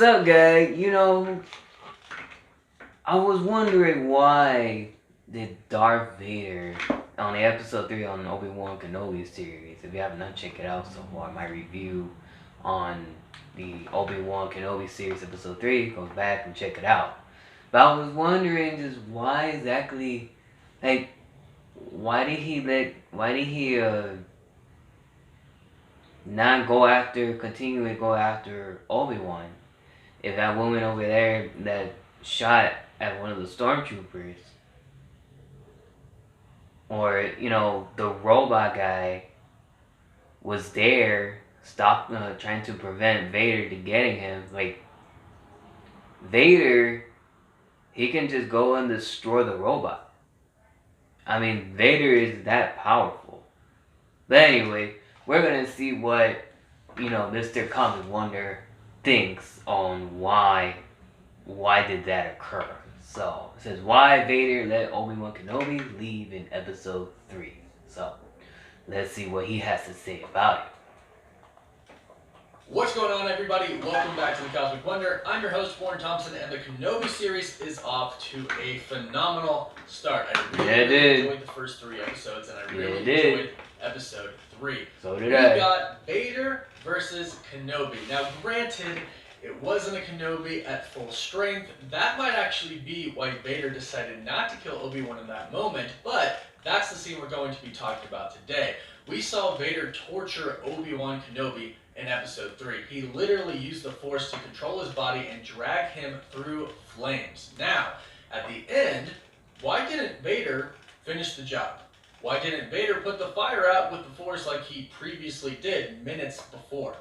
What's up, guys? I was wondering why did Darth Vader on the episode 3 on the Obi Wan Kenobi series. If you haven't check it out so far, my review on the Obi Wan Kenobi series episode 3, go back and check it out. But I was wondering just why exactly, like, why did he not continually go after Obi-Wan? If that woman over there that shot at one of the stormtroopers, or the robot guy was there, trying to prevent Vader to getting him. Like, Vader, he can just go and destroy the robot. I mean, Vader is that powerful. But anyway, we're gonna see what Mr. Comic Wonder thinks on why did that occur. So it says, why Vader let Obi-Wan Kenobi leave in episode 3. So let's see what he has to say about it. What's going on, everybody? Welcome back to the Cosmic Wonder. I'm your host, Warren Thompson, and the Kenobi series is off to a phenomenal start. I really enjoyed the first 3 episodes, and I really enjoyed episode 3. So did I. We got Vader versus Kenobi. Now, granted, it wasn't a Kenobi at full strength. That might actually be why Vader decided not to kill Obi-Wan in that moment, but that's the scene we're going to be talking about today. We saw Vader torture Obi-Wan Kenobi in episode 3. He literally used the Force to control his body and drag him through flames. Now, at the end, why didn't Vader finish the job? Why didn't Vader put the fire out with the Force like he previously did minutes before?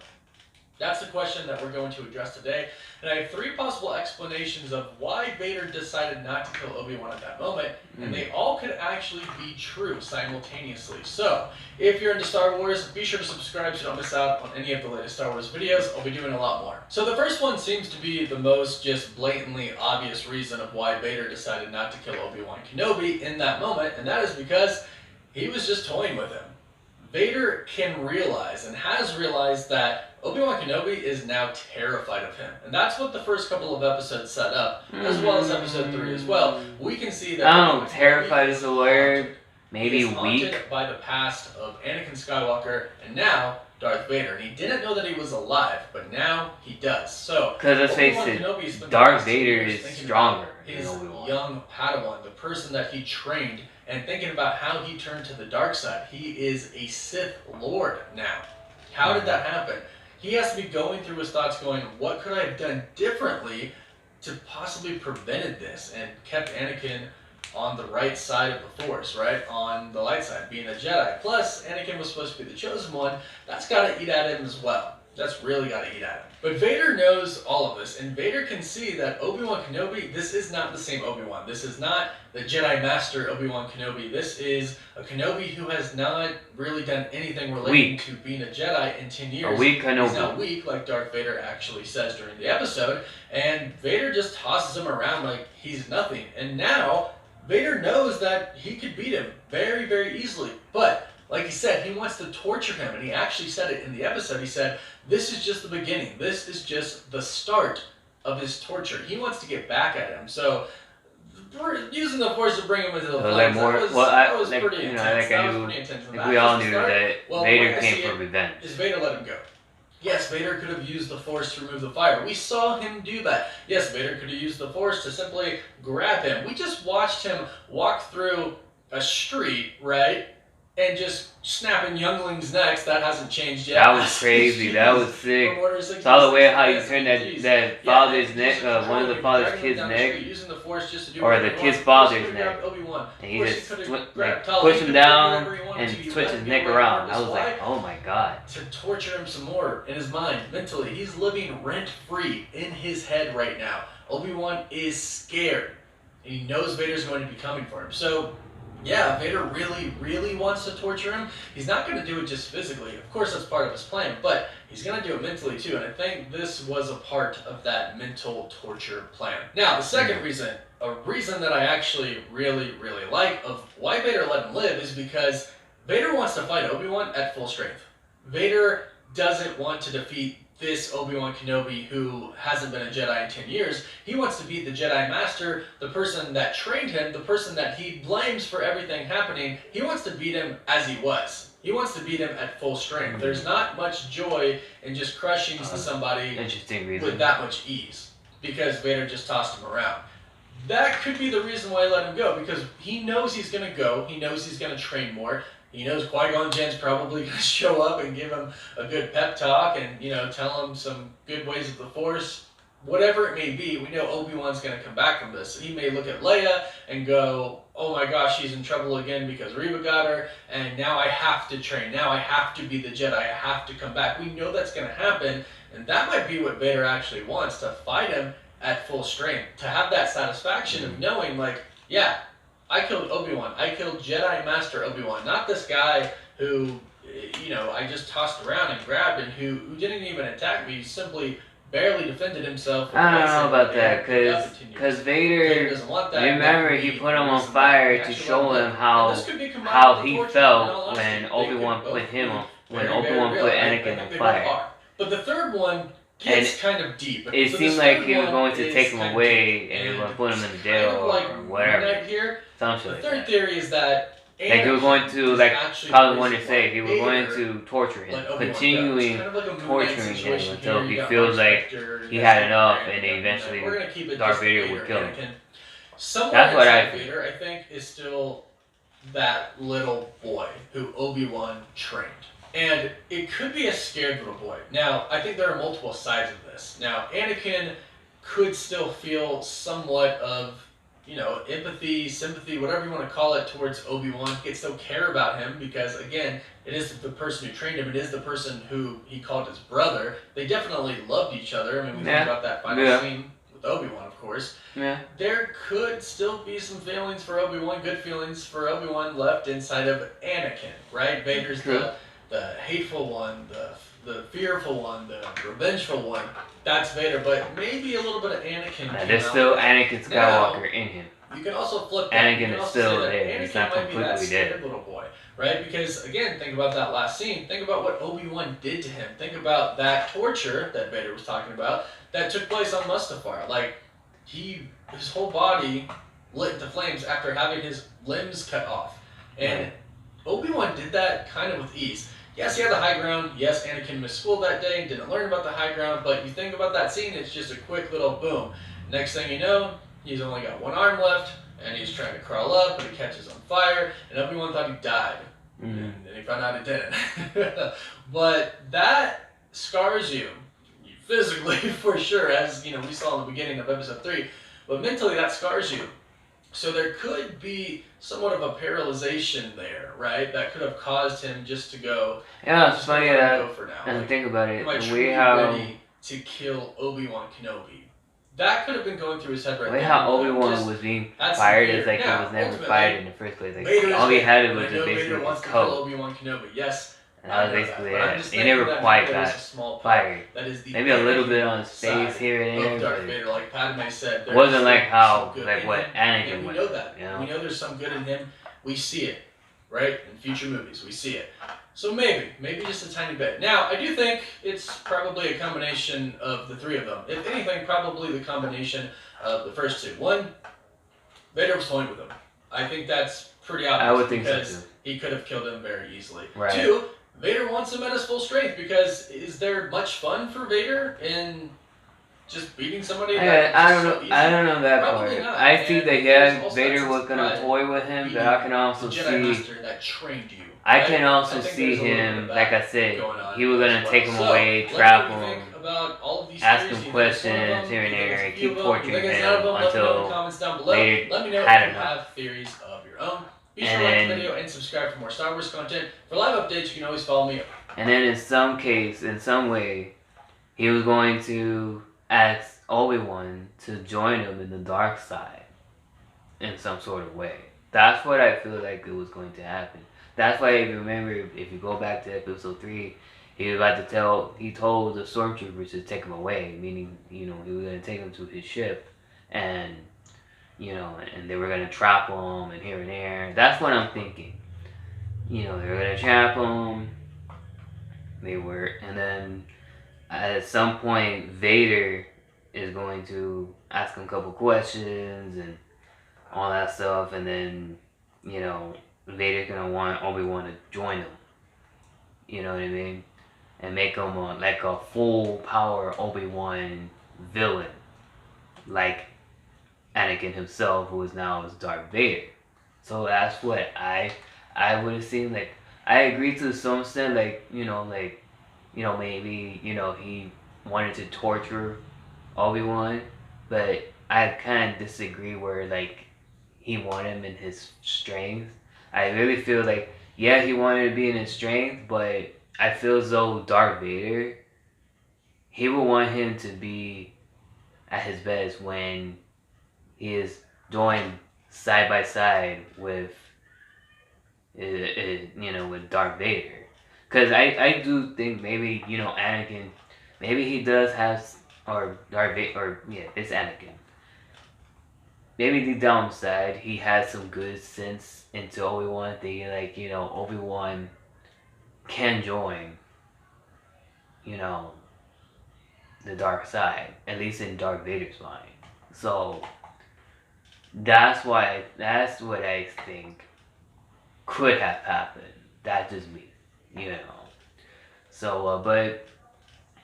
That's the question that we're going to address today. And I have 3 possible explanations of why Vader decided not to kill Obi-Wan at that moment, and they all could actually be true simultaneously. So, if you're into Star Wars, be sure to subscribe so you don't miss out on any of the latest Star Wars videos. I'll be doing a lot more. So the first one seems to be the most just blatantly obvious reason of why Vader decided not to kill Obi-Wan Kenobi in that moment, and that is because he was just toying with him. Vader can realize, and has realized, that Obi-Wan Kenobi is now terrified of him. And that's what the first couple of episodes set up, as well as episode 3 as well. We can see that I don't know, terrified is the word. Maybe weak. By the past of Anakin Skywalker and now Darth Vader. And he didn't know that he was alive, but now he does. So, because let's face it, Darth Vader is stronger. His young Padawan, the person that he trained, and thinking about how he turned to the dark side. He is a Sith Lord now. How did that happen? He has to be going through his thoughts going, what could I have done differently to possibly prevented this and kept Anakin on the right side of the Force, right? On the light side, being a Jedi. Plus, Anakin was supposed to be the chosen one. That's got to eat at him as well. That's really got to eat at him. But Vader knows all of this, and Vader can see that Obi-Wan Kenobi, this is not the same Obi-Wan. This is not the Jedi Master Obi-Wan Kenobi. This is a Kenobi who has not really done anything relating to being a Jedi in 10 years. A weak Kenobi. He's not weak, like Darth Vader actually says during the episode, and Vader just tosses him around like he's nothing. And now, Vader knows that he could beat him very, very easily, but like he said, he wants to torture him, and he actually said it in the episode. He said, this is just the beginning. This is just the start of his torture. He wants to get back at him. So, using the Force to bring him into the flames, that was pretty intense. We all knew that Vader came for revenge. Is Vader let him go? Yes, Vader could have used the Force to remove the fire. We saw him do that. Yes, Vader could have used the Force to simply grab him. We just watched him walk through a street, right? And just snapping younglings' necks. That hasn't changed yet. That was crazy. That was sick. Saw the way how you turned that father's neck, one of the father's kid's neck, or the kid's father's neck, and he just pushed him down and switched his neck around. I was like, oh my god. To torture him some more in his mind, mentally. He's living rent-free in his head right now. Obi-Wan is scared. And he knows Vader's going to be coming for him. So, yeah, Vader really, really wants to torture him. He's not going to do it just physically. Of course, that's part of his plan, but he's going to do it mentally too. And I think this was a part of that mental torture plan. Now, the second reason, a reason that I actually really, really like of why Vader let him live is because Vader wants to fight Obi-Wan at full strength. Vader doesn't want to defeat this Obi-Wan Kenobi who hasn't been a Jedi in 10 years. He wants to beat the Jedi Master, the person that trained him, the person that he blames for everything happening. He wants to beat him as he was. He wants to beat him at full strength. There's not much joy in just crushing somebody with that much ease, because Vader just tossed him around. That could be the reason why he let him go, because he knows he's going to go. He knows he's going to train more. He knows Qui-Gon Jinn's probably going to show up and give him a good pep talk and, tell him some good ways of the Force. Whatever it may be, we know Obi-Wan's going to come back from this. He may look at Leia and go, oh my gosh, she's in trouble again because Reva got her, and now I have to train. Now I have to be the Jedi. I have to come back. We know that's going to happen, and that might be what Vader actually wants, to fight him at full strength, to have that satisfaction of knowing, like, yeah, I killed Obi-Wan. I killed Jedi Master Obi-Wan. Not this guy who, I just tossed around and grabbed and who didn't even attack me. He simply barely defended himself. I don't know about that, because Vader doesn't want that. Remember, he put him on fire to show him how he felt when Obi-Wan put Anakin on fire. But the third one gets kind of deep. It seemed like he was going to take him away and he was going to put him in jail or whatever. The third theory is that like he was going to, probably wanted to say, he was going to torture him, continuing torturing him until he feels like he had enough, and then eventually Darth Vader would kill him. That's what Vader, I think, is still that little boy who Obi-Wan trained. And it could be a scared little boy. Now, I think there are multiple sides of this. Now, Anakin could still feel somewhat of, empathy, sympathy, whatever you want to call it, towards Obi-Wan. He could still care about him because, again, it is the person who trained him. It is the person who he called his brother. They definitely loved each other. I mean, we think about that final scene with Obi-Wan, of course. Yeah. There could still be some feelings for Obi-Wan, good feelings for Obi-Wan left inside of Anakin, right? Vader's the hateful one, the fearful one, the revengeful one. That's Vader, but maybe a little bit of Anakin. There's still Anakin Skywalker in him. You can also flip that. Anakin is still there. He's not completely dead. Little boy, right? Because again, think about that last scene. Think about what Obi-Wan did to him. Think about that torture that Vader was talking about that took place on Mustafar. Like his whole body lit into flames after having his limbs cut off, and Obi-Wan did that kind of with ease. Yes, he had the high ground. Yes, Anakin missed school that day and didn't learn about the high ground. But you think about that scene, it's just a quick little boom. Next thing you know, he's only got one arm left, and he's trying to crawl up, but he catches on fire, and Obi-Wan thought he died. And then he found out he didn't. But that scars you physically, for sure, as we saw in the beginning of Episode 3. But mentally, that scars you. So there could be somewhat of a paralyzation there, right? That could have caused him just to go. Yeah, it's funny that. Go for now. And think about it. Am I truly ready to kill Obi-Wan Kenobi? That could have been going through his head right now. The way how Obi-Wan was being fired is like he was never fired in the first place. Like all he had was just basically his coat. Obi-Wan Kenobi, yes. And that was basically it. He never quite got fired. Maybe a little bit on his face here and there. Vader, like Padme said, it wasn't like how, like what Anakin was. We know that. We know there's some good in him. We see it, right? In future movies, we see it. So maybe just a tiny bit. Now, I do think it's probably a combination of the three of them. If anything, probably the combination of the first two. One, Vader was toying with him. I think that's pretty obvious. I would think so too. He could have killed him very easily. Right. Two, Vader wants him at his full strength, because is there much fun for Vader in just beating somebody? I don't know that part. I think that Vader was gonna toy with him, but I can also see. That trained you. I can also see him, like I said, he was gonna take him away, trap him, ask him questions here and there, and keep torturing him until Vader had enough. Theories of your own. Be sure to like the video and subscribe for more Star Wars content. For live updates, you can always follow me. And then in some way, he was going to ask Obi-Wan to join him in the dark side in some sort of way. That's what I feel like it was going to happen. That's why, if you remember, if you go back to Episode 3, he told the stormtroopers to take him away, meaning, he was going to take him to his ship, and and they were going to trap him and here and there. That's what I'm thinking. They were going to trap him. And then at some point Vader is going to ask him a couple questions and all that stuff, and then Vader's gonna want Obi-Wan to join him. You know what I mean? And make him like a full power Obi-Wan villain, like Anakin himself, who is now as Darth Vader. So that's what I would have seen. Like I agree to some extent. Maybe he wanted to torture Obi-Wan, but I kind of disagree. Where like he wanted him in his strength. I really feel like yeah, he wanted to be in his strength, but I feel as though Darth Vader, he would want him to be at his best when he is doing side by side with with Darth Vader. Cause I do think maybe Anakin, maybe he does have, or Darth Vader, or yeah, it's Anakin. Maybe the downside, he has some good sense into Obi-Wan, thinking like Obi-Wan can join you know the dark side, at least in Darth Vader's mind. So that's what I think could have happened. That's just me, you know. So, but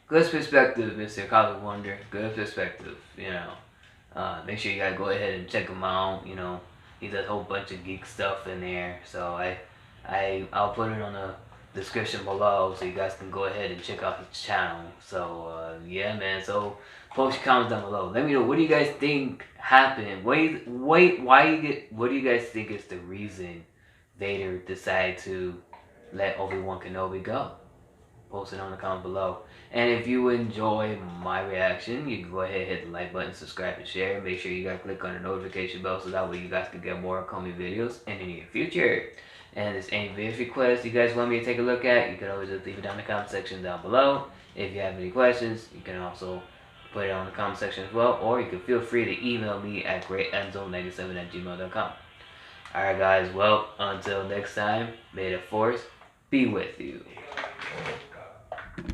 good perspective, Mr. Cosmic Wonder. Good perspective, Make sure you guys go ahead and check him out. He does a whole bunch of geek stuff in there. So I'll put it on the description below so you guys can go ahead and check out his channel. So yeah, man. So post your comments down below. Let me know, what do you guys think happened? What do you guys think is the reason Vader decided to let Obi-Wan Kenobi go? Post it on the comment below. And if you enjoy my reaction, you can go ahead and hit the like button, subscribe, and share. Make sure you guys click on the notification bell so that way you guys can get more upcoming videos in the near future. And if there's any video requests you guys want me to take a look at, you can always just leave it down in the comment section down below. If you have any questions, you can also put it on the comment section as well, or you can feel free to email me at greatendzone97@gmail.com. Alright guys, well, until next time, may the force be with you.